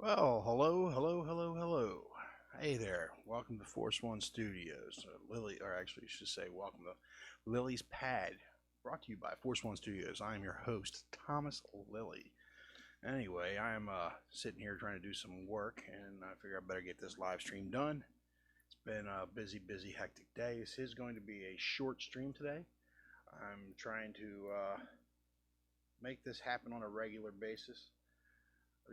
Well, hello. Hey there. Welcome to Force One Studios. Lily, or actually, I should say, welcome to Lily's Pad, brought to you by Force One Studios. I am your host, Thomas Lilly. Anyway, I am sitting here trying to do some work, and I figure I better get this live stream done. It's been a busy, hectic day. This is going to be a short stream today. I'm trying to make this happen on a regular basis.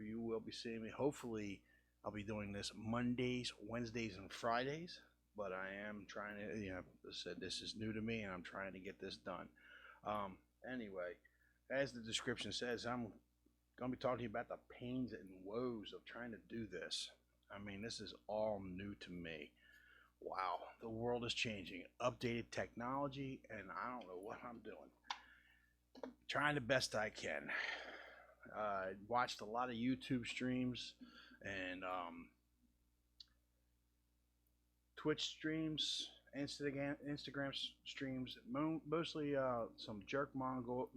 You will be seeing me. Hopefully, I'll be doing this Mondays, Wednesdays, and Fridays. But I am trying to, said this is new to me, and I'm trying to get this done. Anyway, as the description says, I'm going to be talking about the pains and woes of trying to do this. I mean, this is all new to me. Wow, the world is changing. Updated technology, and I don't know what I'm doing. Trying the best I can. Watched a lot of YouTube streams and Twitch streams, Instagram streams, mostly some jerkmonger,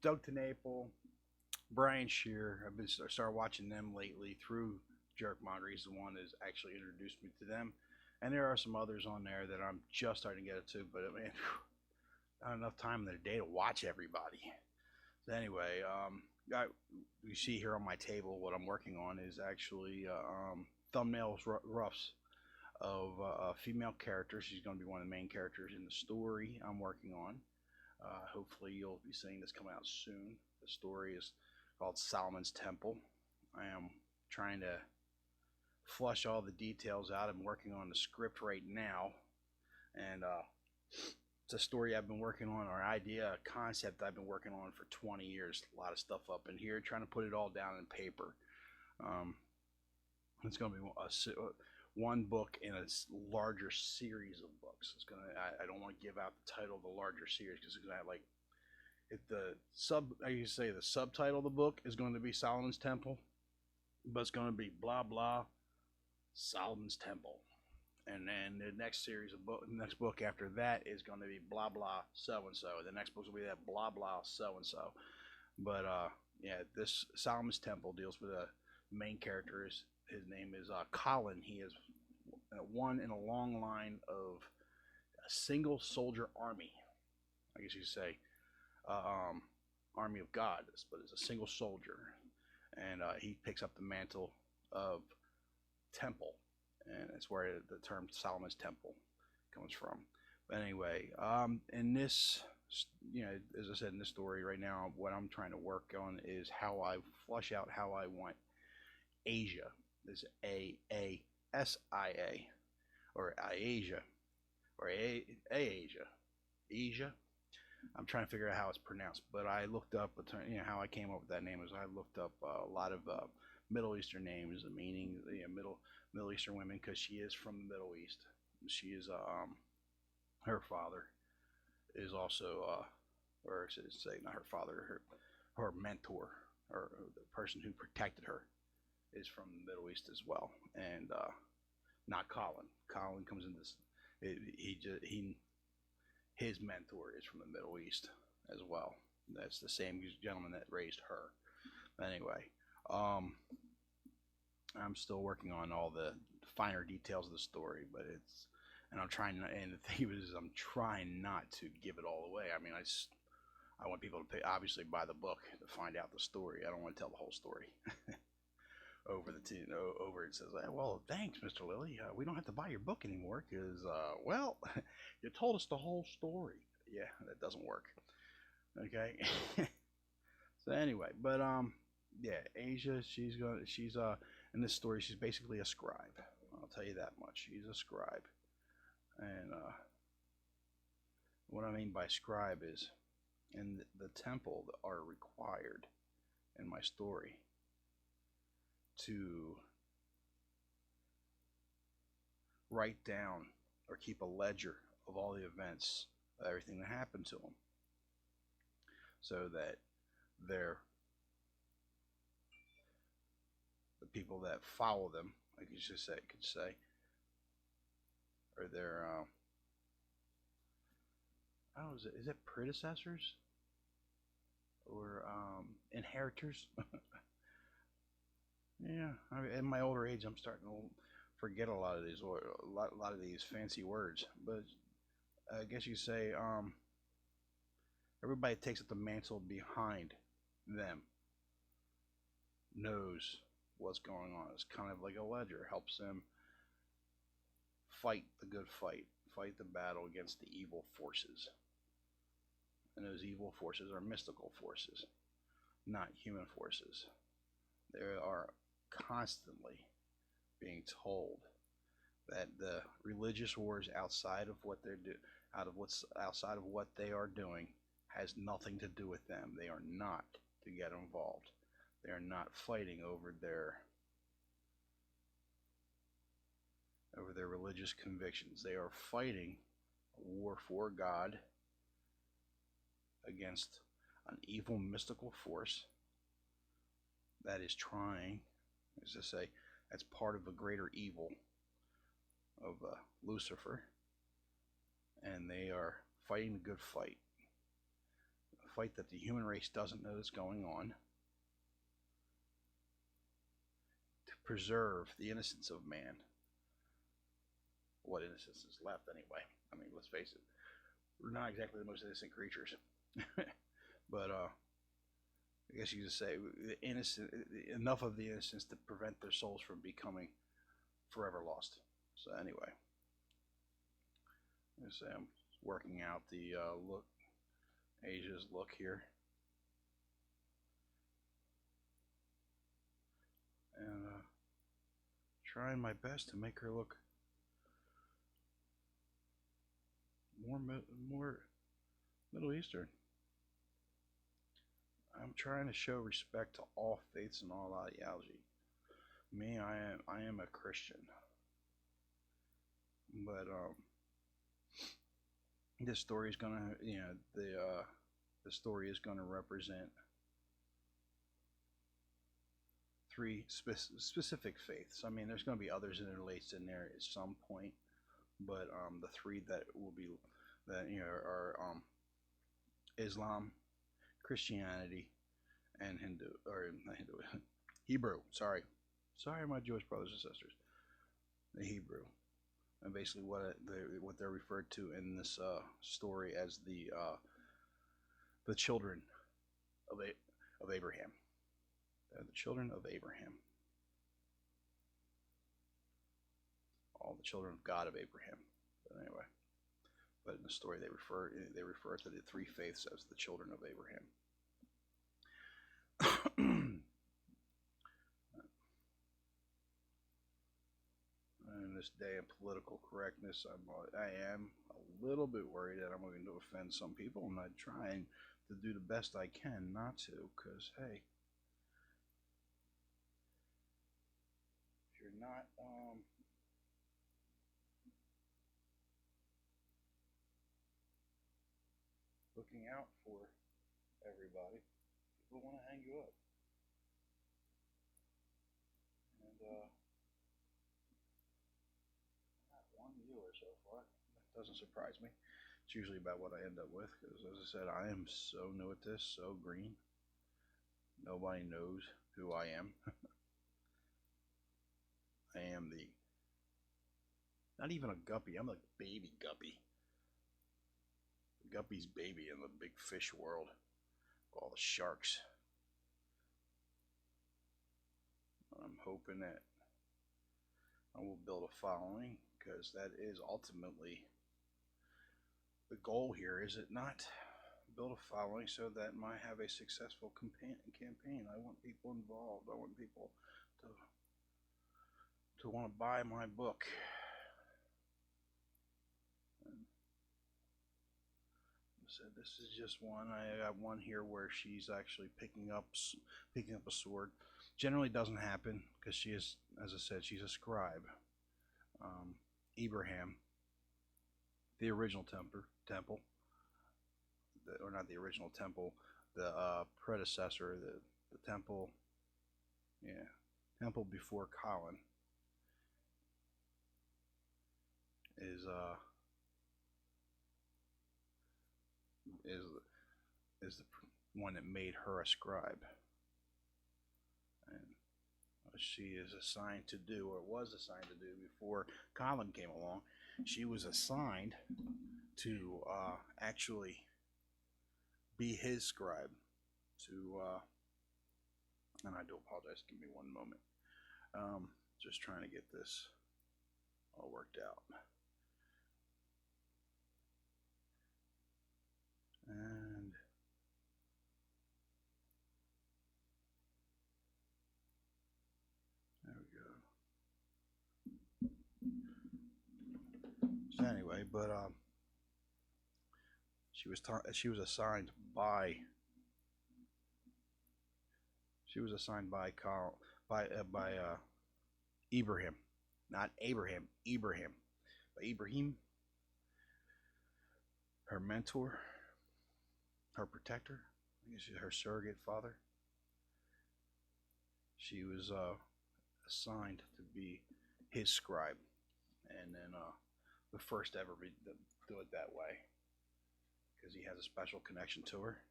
Doug TeNapel, Brian Shear. I've been started watching them lately through Jerkmonger. He's the one that's actually introduced me to them, and there are some others on there that I'm just starting to get into. But I mean, not enough time in the day to watch everybody. So anyway, you see here on my table what I'm working on is actually thumbnails roughs of a female character. She's going to be one of the main characters in the story I'm working on. Hopefully you'll be seeing this come out soon. The story is called Solomon's Temple. I am trying to flush all the details out. I'm working on the script right now, and it's a story I've been working on, or idea, a concept I've been working on for 20 years. A lot of stuff up in here, trying to put it all down in paper. It's going to be one book in a larger series of books. It's gonna. I don't want to give out the title of the larger series because it's gonna like if the I used to say the subtitle of the book is going to be Solomon's Temple, but it's going to be blah blah Solomon's Temple. And then the next series of book, the next book after that is going to be blah blah so and so. The next book will be that blah blah so and so. But yeah, this Solomon's Temple deals with a main character. His name is Colin. He is one in a long line of a single soldier army. I guess you could say army of God, but it's a single soldier, and he picks up the mantle of temple, and that's where the term Solomon's Temple comes from. But anyway, in this, as I said in this story right now, what I'm trying to work on is how I flush out how I want Asia. This Asia, or Iasia, or Asia. I'm trying to figure out how it's pronounced, but I looked up, how I came up with that name is I looked up a lot of Middle Eastern names, the meaning, Middle Eastern women, because she is from the Middle East. She is her father is also, or I should say, not her father, her mentor, or the person who protected her, is from the Middle East as well, and not Colin. Colin comes in this. His mentor is from the Middle East as well. That's the same gentleman that raised her. Anyway, I'm still working on all the finer details of the story, but and I'm trying, and the thing is, I'm trying not to give it all away. I mean, I want people to obviously buy the book to find out the story. I don't want to tell the whole story. Over it says, well, thanks, Mr. Lilly. We don't have to buy your book anymore because, well, you told us the whole story. Yeah, that doesn't work. Okay. So anyway, but yeah, Asia, she's in this story, she's basically a scribe. I'll tell you that much. She's a scribe, and what I mean by scribe is, in the temple are required in my story to write down or keep a ledger of all the events, everything that happened to them, so that the people that follow them, I could say, or their I don't know, is it predecessors or inheritors? Yeah, in my older age, I'm starting to forget a lot of these or a lot of these fancy words. But I guess you say everybody takes up the mantle behind them knows what's going on. It's kind of like a ledger, helps them fight the good fight, fight the battle against the evil forces. And those evil forces are mystical forces, not human forces. They are constantly being told that the religious wars outside of what they're out of what's outside of what they are doing has nothing to do with them. They are not to get involved. They are not fighting over their religious convictions. They are fighting a war for God against an evil mystical force that is trying, as I say, that's part of a greater evil of Lucifer, and they are fighting the good fight, a fight that the human race doesn't know is going on, to preserve the innocence of man. What innocence is left, anyway? I mean, let's face it, we're not exactly the most innocent creatures, but I guess you could say innocent enough of the innocence to prevent their souls from becoming forever lost. So anyway, I say I'm working out the look, Asia's look here, and trying my best to make her look more Middle Eastern. I'm trying to show respect to all faiths and all ideology. Me, I am a Christian, but this story is gonna, the story is gonna represent three specific faiths. I mean, there's gonna be others interlaced in there at some point, but the three that will be are Islam, Christianity, and Hindu, or not Hindu, Hebrew. Sorry, my Jewish brothers and sisters. The Hebrew, and basically what they're referred to in this story as the children of Abraham. They're the children of Abraham. All the children of God of Abraham. But anyway, but in the story they refer to the three faiths as the children of Abraham. In this day of political correctness, I am a little bit worried that I'm going to offend some people. I'm not trying to do the best I can not to, because hey, if you're not looking out for everybody, people want to hang you up. And not one viewer so far. That doesn't surprise me. It's usually about what I end up with, because as I said, I am so new at this, so green. Nobody knows who I am. I am not even a guppy, I'm like baby guppy. The guppy's baby in the big fish world. All the sharks. I'm hoping that I will build a following, because that is ultimately the goal here, is it not? Build a following so that I have a successful campaign. I want people involved. I want people to want to buy my book. And I said, this is just one. I got one here where she's actually picking up a sword. Generally doesn't happen, because she is, as I said, she's a scribe. Abraham, the original temple, or not the original temple, the predecessor, the temple, temple before Colin is the one that made her a scribe. And she is assigned to do, or was assigned to do before Colin came along. She was assigned to actually be his scribe. To and I do apologize. Give me one moment. Just trying to get this all worked out. And there we go. So anyway, but she was assigned by Carl by Ibrahim, not Abraham, Ibrahim, by Ibrahim, her mentor, her protector, I guess her surrogate father. She was assigned to be his scribe, and then the first ever do it that way, because he has a special connection to her.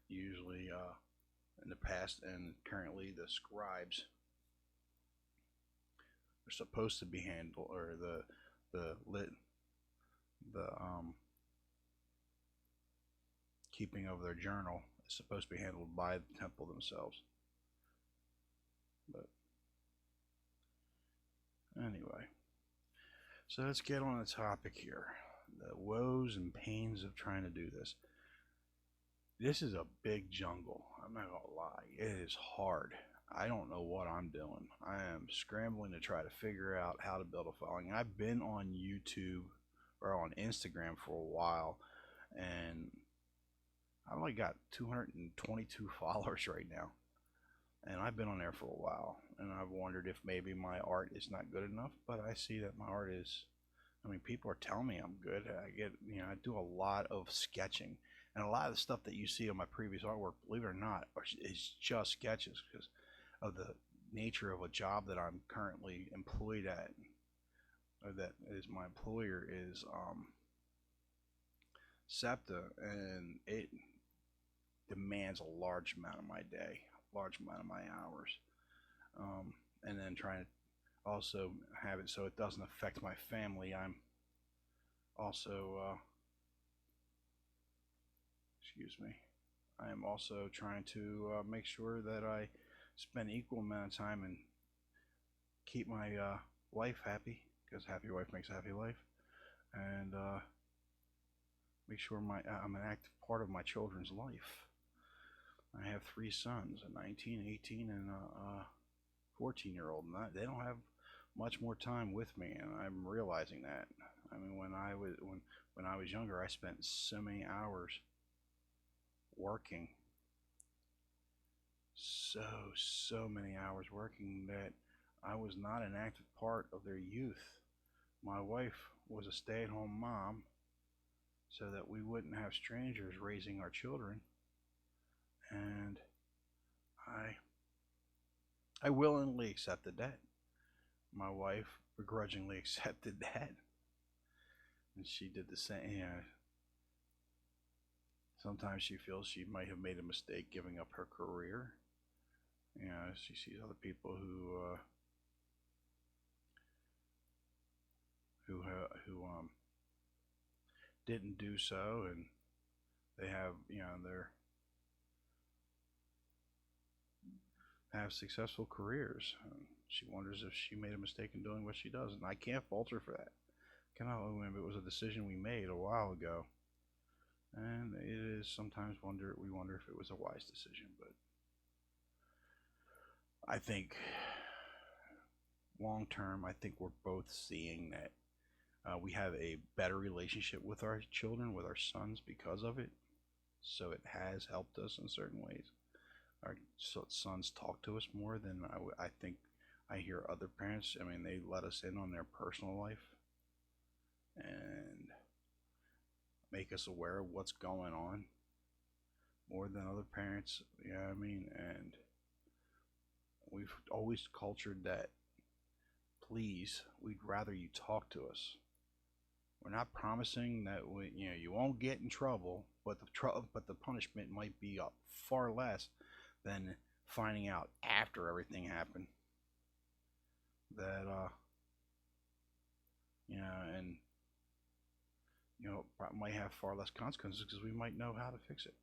Usually, in the past and currently, the scribes are supposed to be handled, or the keeping of their journal is supposed to be handled by the temple themselves. But anyway, so let's get on the topic here. The woes and pains of trying to do this. This is a big jungle. I'm not gonna lie. It is hard. I don't know what I'm doing. I am scrambling to try to figure out how to build a following. I've been on YouTube or on Instagram for a while, and I've only got 222 followers right now. And I've been on there for a while, and I've wondered if maybe my art is not good enough, but I see that my art is. I mean, people are telling me I'm good. I do a lot of sketching, and a lot of the stuff that you see on my previous artwork, believe it or not, is just sketches because of the nature of a job that I'm currently employed at, or that is my employer is SEPTA, and it demands a large amount of my day, large amount of my hours, and then trying to also have it so it doesn't affect my family. I'm also I am also trying to make sure that I spend equal amount of time and keep my wife happy, because happy wife makes a happy life, and make sure I'm an active part of my children's life. I have 3 sons, a 19, 18, and a 14-year-old, and they don't have much more time with me, and I'm realizing that. I mean, when I was younger, I spent so many hours working, so many hours working, that I was not an active part of their youth. My wife was a stay-at-home mom, so that we wouldn't have strangers raising our children, and I willingly accepted that. My wife begrudgingly accepted that, and she did the same. Sometimes she feels she might have made a mistake giving up her career. She sees other people who didn't do so, and they have have successful careers. She wonders if she made a mistake in doing what she does, and I can't fault her for that. It was a decision we made a while ago, and it is sometimes we wonder if it was a wise decision. But I think long term, I think we're both seeing that we have a better relationship with our children, with our sons, because of it. So it has helped us in certain ways. Our sons talk to us more than I think I hear other parents. I mean, they let us in on their personal life and make us aware of what's going on more than other parents. And we've always cultured that, please, we'd rather you talk to us. We're not promising that you won't get in trouble, but the punishment might be far less than finding out after everything happened. that and might have far less consequences because we might know how to fix it.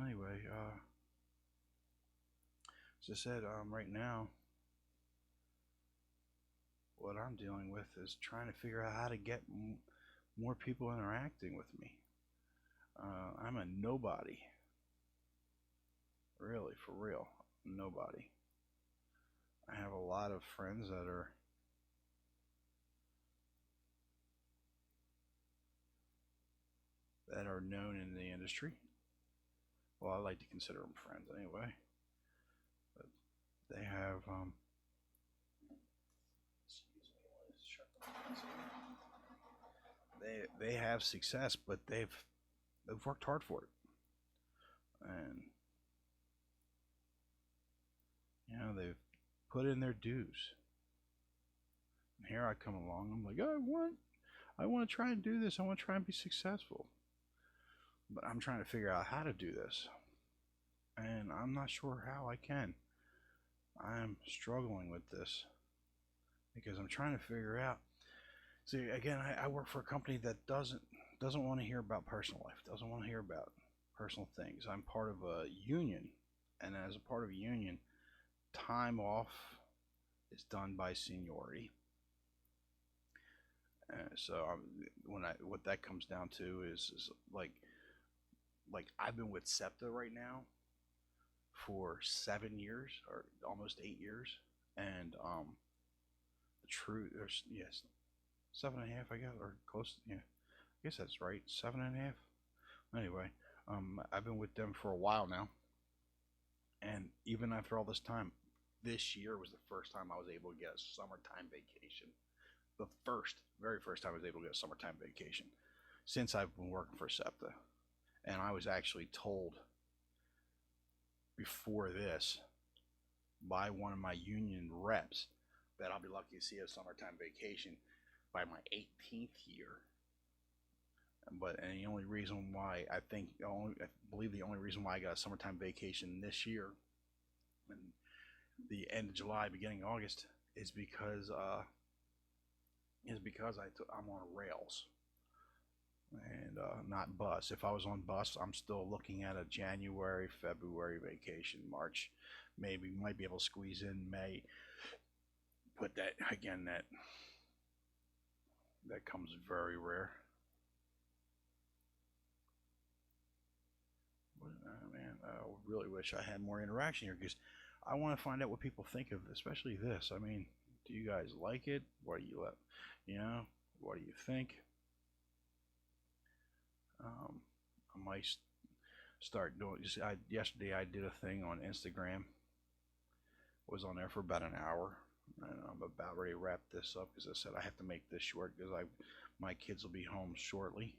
Anyway, as I said, right now, what I'm dealing with is trying to figure out how to get more people interacting with me. I'm a nobody, really, for real, nobody. I have a lot of friends that are known in the industry. Well, I like to consider them friends anyway. But they have they have success, but they've worked hard for it, and they've put in their dues. And here I come along. I'm like, I want to try and do this. I want to try and be successful, but I'm trying to figure out how to do this, and I'm not sure how I can. I'm struggling with this because I'm trying to figure out. See, again, I work for a company that doesn't want to hear about personal life, doesn't want to hear about personal things. I'm part of a union, and as a part of a union, time off is done by seniority. So what that comes down to is like I've been with SEPTA right now for 7 years or almost 8 years, and the truth, there's yes, 7.5, I guess, or close. Yeah, I guess that's right, 7.5. Anyway, I've been with them for a while now, and even after all this time, this year was the first time I was able to get a summertime vacation. The very first time I was able to get a summertime vacation since I've been working for SEPTA. And I was actually told before this by one of my union reps that I'll be lucky to see a summertime vacation by my 18th year. And the only reason why I believe the only reason why I got a summertime vacation this year, and the end of July, beginning of August, is because I'm on rails and not bus. If I was on bus, I'm still looking at a January, February vacation. March, maybe might be able to squeeze in May. But that again, that comes very rare. Man, I really wish I had more interaction here because I want to find out what people think of, especially this. I mean, do you guys like it? What do what do you think? I might start doing. Yesterday I did a thing on Instagram. Was on there for about an hour, and I'm about ready to wrap this up because I said I have to make this short because my kids will be home shortly,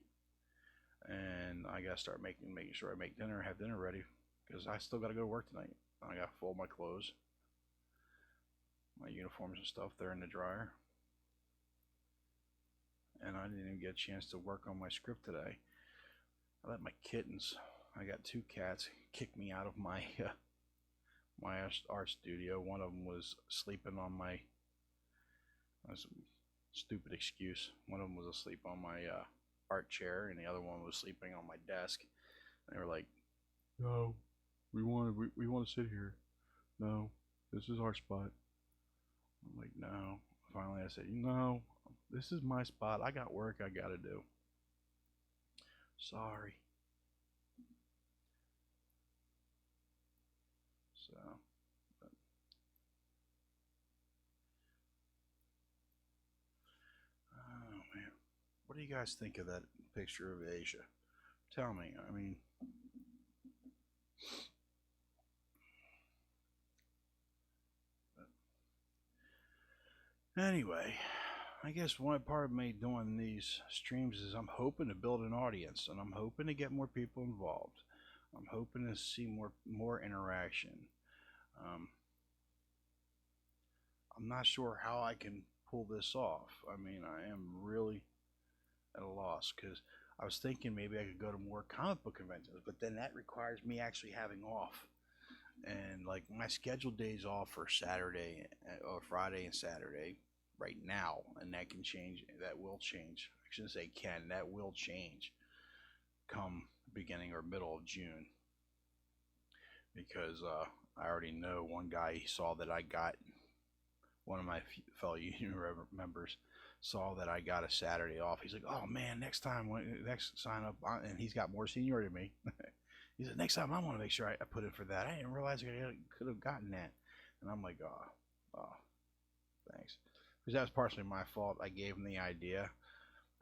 and I gotta start making sure I make dinner, have dinner ready because I still gotta go to work tonight. I gotta fold my clothes, my uniforms and stuff. They're in the dryer, and I didn't even get a chance to work on my script today. I let my kittens, I got 2 cats, kick me out of my my art studio. One of them was sleeping on my, that's a stupid excuse. One of them was asleep on my art chair, and the other one was sleeping on my desk. And they were like, "No, we want to sit here. No, this is our spot." I'm like, "No." Finally, I said, "No, this is my spot. I got work I gotta do. Sorry." So, but, oh man, what do you guys think of that picture of Asia? Tell me. I mean, anyway, I guess one part of me doing these streams is I'm hoping to build an audience, and I'm hoping to get more people involved. I'm hoping to see more interaction. Um, I'm not sure how I can pull this off. I mean, I am really at a loss because I was thinking maybe I could go to more comic book conventions, but then that requires me actually having off. And like my scheduled days off for Saturday or Friday and Saturday right now, and that can change. That will change. I shouldn't say can. That will change come beginning or middle of June because I already know one guy. He saw that I got one of my fellow union members saw that I got a Saturday off. He's like, "Oh man, next time, next sign up," and he's got more seniority than me. He said, "Next time, I want to make sure I put in for that. I didn't realize I could have gotten that." And I'm like, "Oh, thanks," because that was partially my fault. I gave him the idea.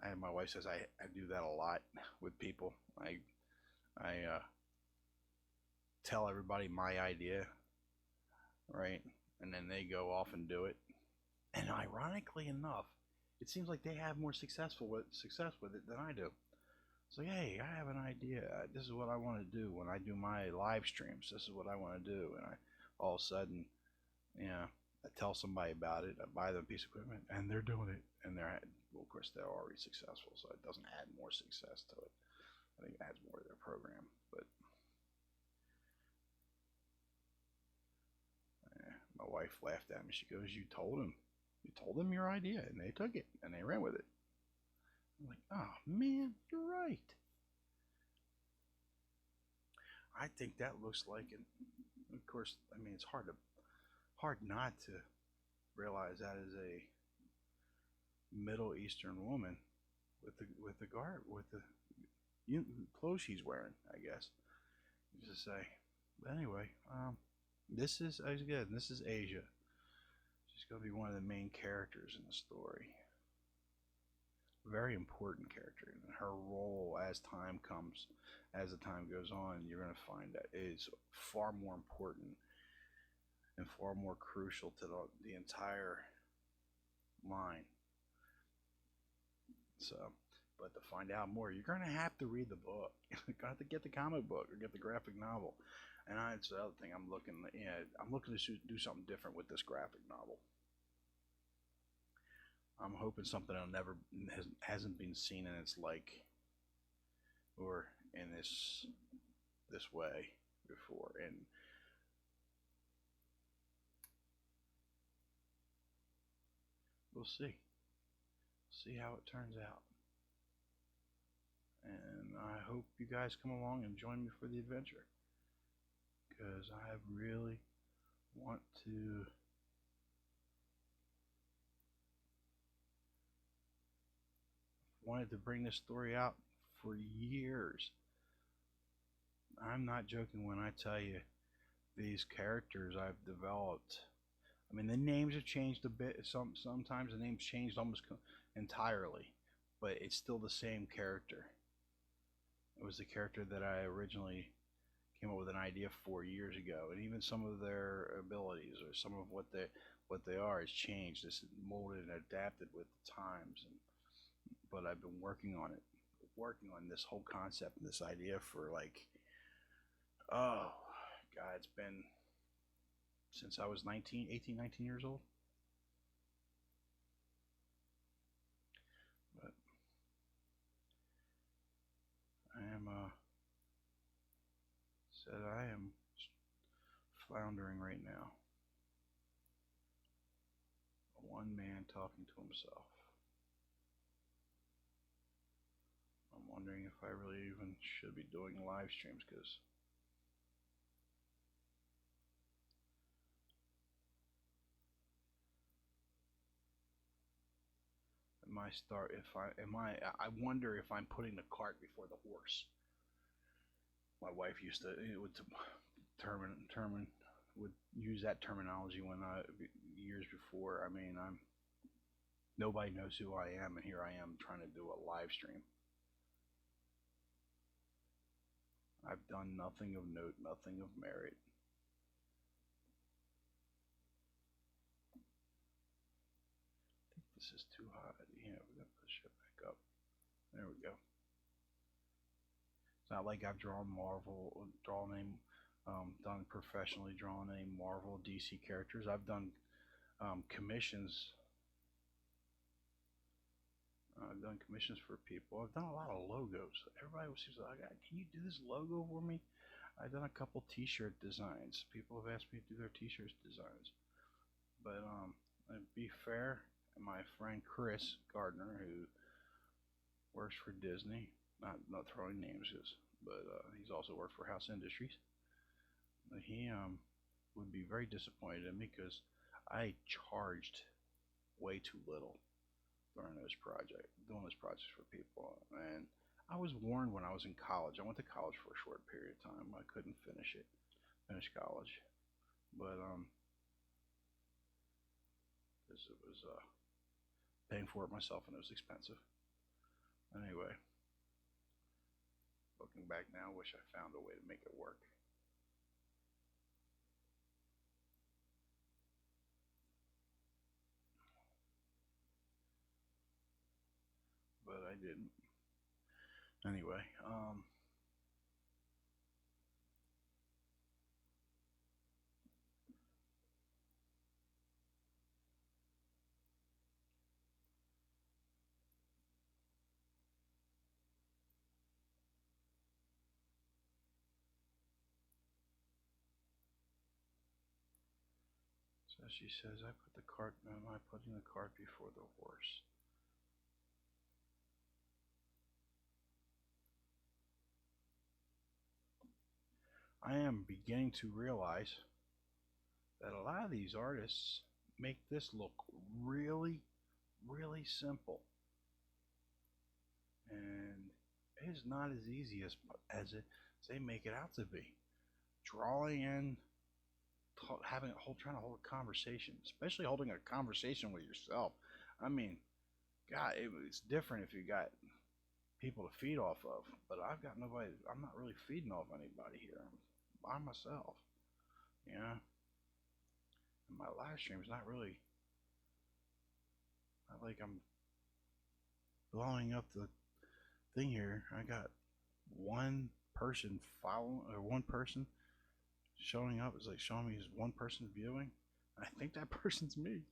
And my wife says I do that a lot with people. I tell everybody my idea, right, and then they go off and do it. And ironically enough, it seems like they have more success with it than I do. It's like, hey, I have an idea. This is what I want to do when I do my live streams. This is what I want to do, and all of a sudden, I tell somebody about it. I buy them a piece of equipment, and they're doing it, and well, of course, they're already successful, so it doesn't add more success to it. I think it adds more to their program, but my wife laughed at me. She goes, "You told them your idea, and they took it, and they ran with it." I'm like, "Oh man, you're right." I think that looks like it. Of course, I mean it's hard not to realize that is a Middle Eastern woman with the garb with the clothes she's wearing. I guess just to say. But anyway, this is again. This is Asia. She's going to be one of the main characters in the story. Very important character, and her role as the time goes on, you're going to find that is far more important and far more crucial to the entire line. So, but to find out more, you're going to have to read the book. You're going to have to get the comic book or get the graphic novel. And it's the other thing I'm looking to do something different with this graphic novel. I'm hoping something that hasn't been seen in its like or in this way before, and we'll see how it turns out. And I hope you guys come along and join me for the adventure, because I really wanted to bring this story out for years. I'm not joking when I tell you these characters I've developed. I mean, the names have changed a bit. Sometimes the names changed almost entirely, but it's still the same character. It was the character that I originally came up with an idea 4 years ago, and even some of their abilities or some of what they are has changed. It's molded and adapted with the times. But I've been working on this whole concept and this idea for like, oh God, it's been since I was 19 years old. But I am floundering right now. One man talking to himself. I'm wondering if I really even should be doing live streams, because I wonder if I'm putting the cart before the horse. My wife used to would use that terminology years before. I mean, nobody knows who I am, and here I am trying to do a live stream. I've done nothing of note, nothing of merit. I think this is too hot. Yeah, we're gonna push it back up. There we go. It's not like I've done professionally drawn any Marvel DC characters. I've done commissions. I've done commissions for people. I've done a lot of logos. Everybody seems like, "Can you do this logo for me?" I've done a couple T-shirt designs. People have asked me to do their T-shirt designs, but to be fair, my friend Chris Gardner, who works for Disney, not throwing names, but he's also worked for House Industries. He would be very disappointed in me because I charged way too little during doing those projects for people, and I was warned when I was in college. I went to college for a short period of time. I couldn't finish college, but because it was paying for it myself and it was expensive. Anyway, looking back now, wish I found a way to make it work. But I didn't. Anyway, so she says, am I putting the cart before the horse? I am beginning to realize that a lot of these artists make this look really, really simple. And it is not as easy as they make it out to be. Drawing in, trying to hold a conversation, especially holding a conversation with yourself. I mean, God, it's different if you got people to feed off of, but I've got nobody. I'm not really feeding off anybody here. I'm by myself, you know. And my live stream is not like I'm blowing up the thing here. I got one person following, or one person showing up. It's like showing me as one person viewing. I think that person's me.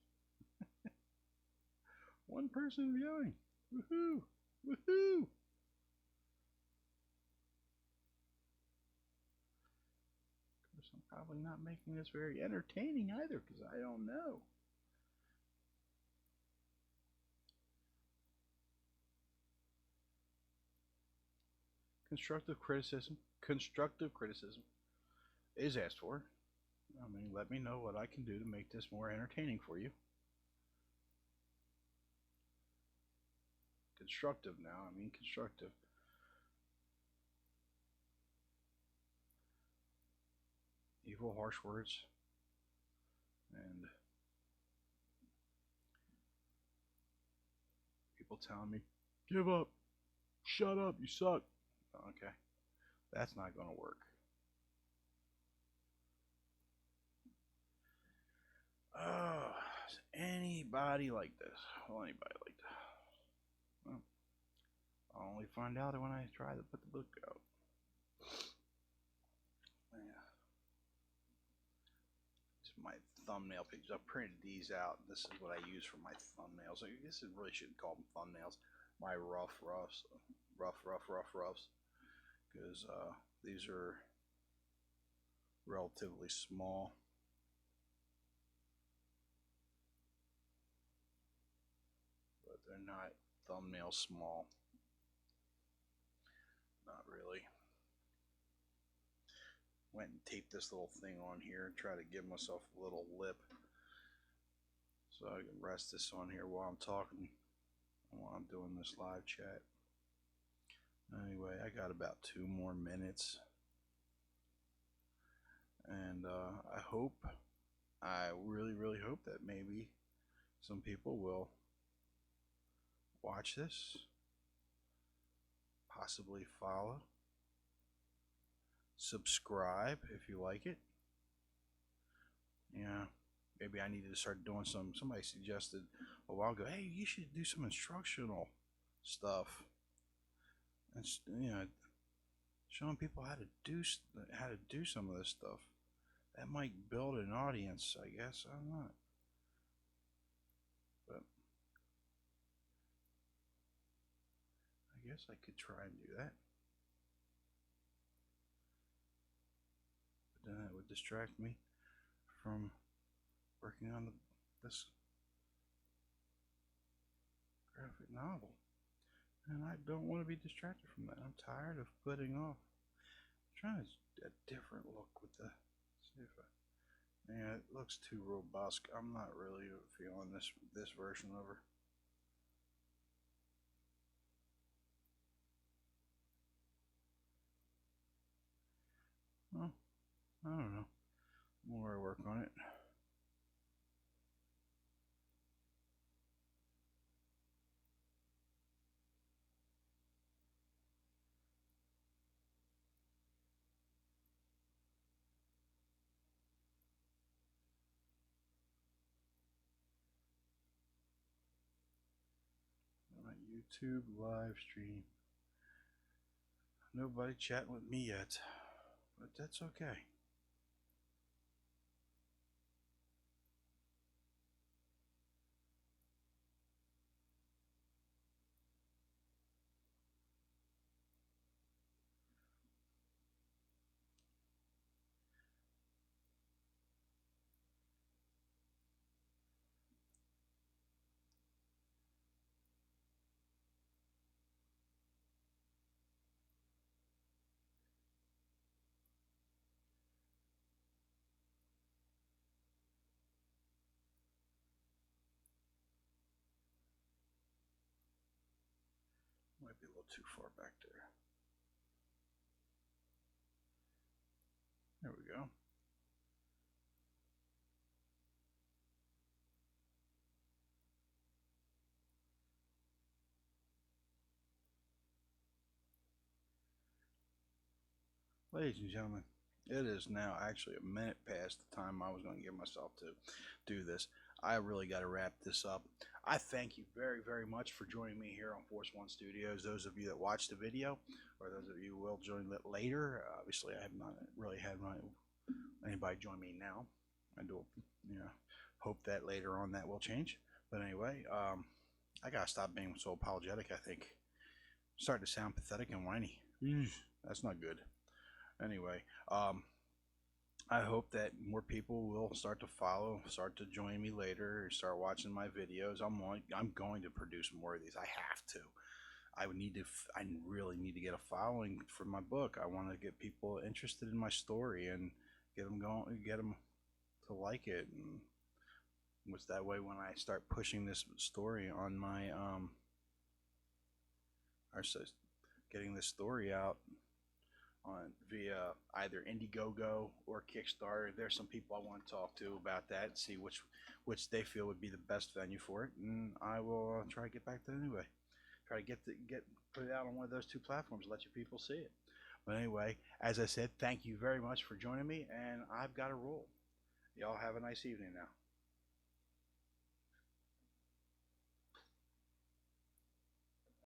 One person viewing. Woohoo! Woohoo! I'm probably not making this very entertaining either because I don't know. Constructive criticism is asked for. I mean, let me know what I can do to make this more entertaining for you. Constructive now, I mean constructive. Evil, harsh words, and people telling me, give up, shut up, you suck. Okay, that's not going to work. Oh, is anybody like this? Well, anybody like that? Well, I'll only find out when I try to put the book out. Yeah. This is my thumbnail pictures. I printed these out. This is what I use for my thumbnails. I guess I really shouldn't call them thumbnails. My rough roughs. Because these are relatively small. But they're not thumbnail small. Not really. Went and taped this little thing on here and try to give myself a little lip so I can rest this on here while I'm talking, while I'm doing this live chat. Anyway, I got about 2 more minutes, and I really hope that maybe some people will watch this, possibly follow, subscribe if you like it. Yeah, maybe I needed to start doing somebody suggested a while ago, hey, you should do some instructional stuff, and showing people how to do some of this stuff. That might build an audience, I guess. I'm not, but I guess I could try and do that. then it would distract me from working on this graphic novel. And I don't want to be distracted from that. I'm tired of putting off. I'm trying a different look with the. See if I. Yeah, it looks too robust. I'm not really feeling this version of her. Well, I don't know. The more I work on it. My YouTube live stream. Nobody chatting with me yet, but that's okay. Might be a little too far back there. There we go. Ladies and gentlemen, it is now actually a minute past the time I was going to give myself to do this. I really got to wrap this up. I thank you very, very much for joining me here on Force One Studios. Those of you that watched the video, or those of you who will join it later, obviously I have not really had anybody join me now. I do, hope that later on that will change. But anyway, I gotta stop being so apologetic. I think I'm starting to sound pathetic and whiny. That's not good. Anyway, I hope that more people will start to follow, start to join me later, start watching my videos. I'm going to produce more of these. I have to. I really need to get a following for my book. I want to get people interested in my story and get them going, get them to like it. And was that way when I start pushing this story on my or getting this story out on via either Indiegogo or Kickstarter. There's some people I want to talk to about that and see which they feel would be the best venue for it, and I will try to get back to it anyway. Try to get put it out on one of those two platforms, let you people see it. But anyway, as I said, thank you very much for joining me, and I've got to roll. Y'all have a nice evening now.